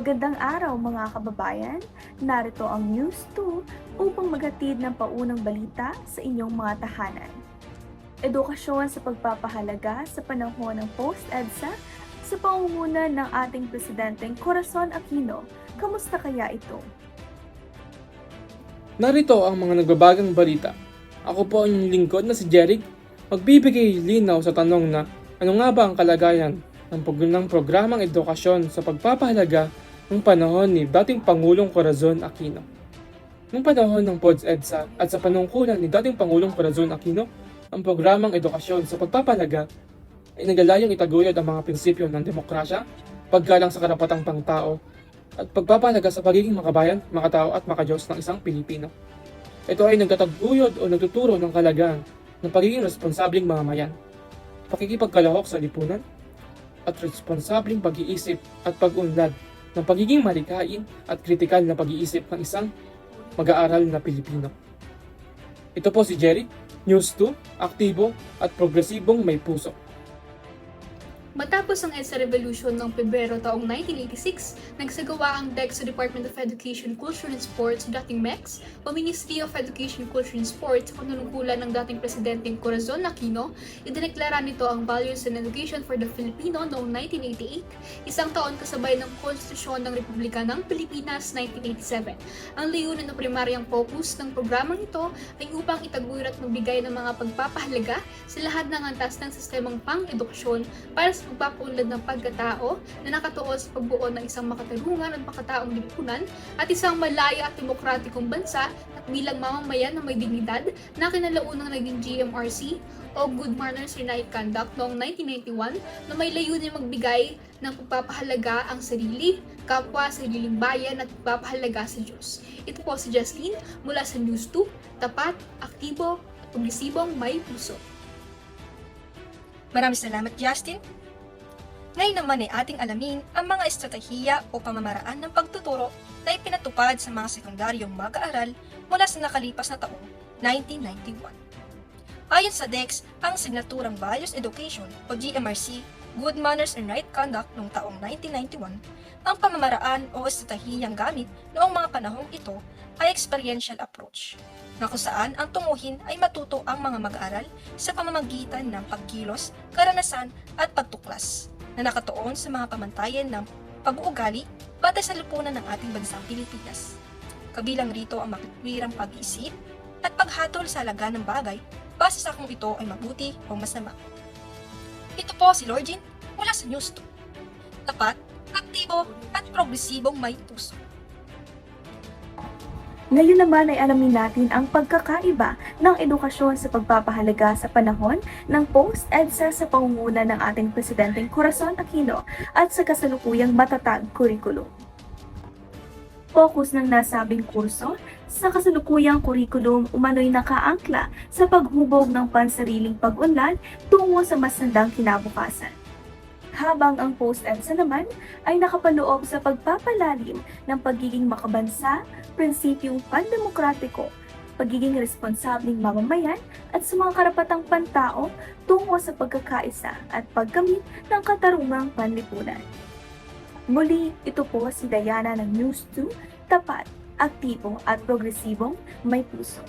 Magandang araw mga kababayan, narito ang News 2 upang maghatid ng paunang balita sa inyong mga tahanan. Edukasyon sa pagpapahalaga sa panahon ng post-EDSA sa pangunguna ng ating Presidenteng Corazon Aquino. Kamusta kaya ito? Narito ang mga nagbabagang balita. Ako po ang inyong lingkod na si Jeric, magbibigay linaw sa tanong na ano nga ba ang kalagayan ng programang edukasyon sa pagpapahalaga ng panahon ni dating Pangulong Corazon Aquino. Noong panahon ng PODS-EDSA at sa panungkulan ni dating Pangulong Corazon Aquino, ang programang edukasyon sa pagpapahalaga ay nagalayong itaguyod ang mga prinsipyo ng demokrasya, paggalang sa karapatang pangtao, at pagpapahalaga sa pagiging makabayan, makatao at makadiyos ng isang Pilipino. Ito ay nagtataguyod o nagtuturo ng kalagaan ng pagiging responsableng mamamayan, pakikipagkalahok sa lipunan, at responsableng pag-iisip at pag-unlad ng pagiging malikhain at kritikal na pag-iisip ng isang mag-aaral na Pilipino. Ito po si Jerry, News 2, aktibo at progresibong may puso. Matapos ang EDSA Revolution noong Pebrero taong 1986, nagsagawa ang DEC sa Department of Education, Culture and Sports, dating MEX, o Ministry of Education, Culture and Sports, sa panunungkulan ng dating Presidenteng Corazon Aquino. Idineklara nito ang Values and Education for the Filipino noong 1988, isang taon kasabay ng Konstitusyon ng Republika ng Pilipinas 1987. Ang layunin o primaryang focus ng programang ito ay upang itaguyod at magbigay ng mga pagpapahalaga sa lahat ng antas ng sistemang pang-edukasyon para sa pagpapaunlad ng pagkatao na nakatuon sa pagbuo ng isang makatarungan at makataong lipunan at isang malaya at demokratikong bansa at bilang mamamayan na may dignidad na kinalaunang naging GMRC o Good Manners and Right Conduct noong 1991 na may layunin magbigay ng pagpapahalaga ang sarili, kapwa, sariling bayan at pagpapahalaga sa Diyos. Ito po si Justine mula sa News 2, tapat, aktibo at progresibong may puso. Maraming salamat, Justin. Ngayon naman ay ating alamin ang mga estratehiya o pamamaraan ng pagtuturo na ipinatupad sa mga sekundaryong mag-aaral mula sa nakalipas na taong 1991. Ayon sa DEX, ang signaturang Values Education o GMRC, Good Manners and Right Conduct noong taong 1991, ang pamamaraan o estratehiyang gamit noong mga panahong ito ay experiential approach, na kung saan ang tunguhin ay matuto ang mga mag-aaral sa pamamagitan ng pagkilos, karanasan at pagtuklas na nakatuon sa mga pamantayan ng pag-uugali batay sa lipunan ng ating bansang Pilipinas. Kabilang rito ang makitwirang pag-iisip at paghatol sa halaga ng bagay base sa kung ito ay mabuti o masama. Ito po si Lorgin mula sa News 2. Tapat, aktibo at progresibong may puso. Ngayon naman ay alamin natin ang pagkakaiba ng edukasyon sa pagpapahalaga sa panahon ng post-EDSA sa pangunguna ng ating Presidenteng Corazon Aquino at sa kasalukuyang matatag kurikulum. Focus ng nasabing kurso sa kasalukuyang kurikulum umano'y nakaangkla sa paghubog ng pansariling pag-unlad tungo sa mas handang kinabukasan. Habang ang post-EDSA naman ay nakapaloob sa pagpapalalim ng pagiging makabansa, prinsipyong pandemokratiko, pagiging responsableng mamamayan at sa mga karapatang pantao tungo sa pagkakaisa at paggamit ng katarungang panlipunan. Muli, ito po si Diana ng News 2, tapat, aktibo at progresibong may puso.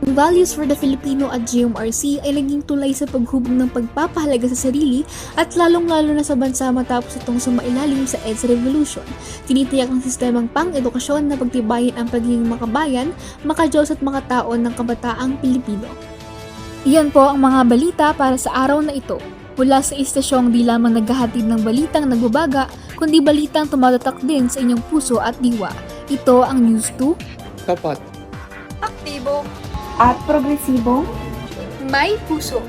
Ang Values for the Filipino at GMRC ay naging tulay sa paghubog ng pagpapahalaga sa sarili at lalong-lalo na sa bansa matapos itong sumailalim sa EDSA Revolution. Tinitiyak ng sistemang pang-edukasyon na pagtibayin ang pagiging makabayan, makadiyos at makatao ng kabataang Pilipino. Iyan po ang mga balita para sa araw na ito. Mula sa istasyong di lamang naghahatid ng balitang nagbabaga, kundi balitang tumatatak din sa inyong puso at diwa. Ito ang News 2, Tapat, Aktibo At progresibong may puso.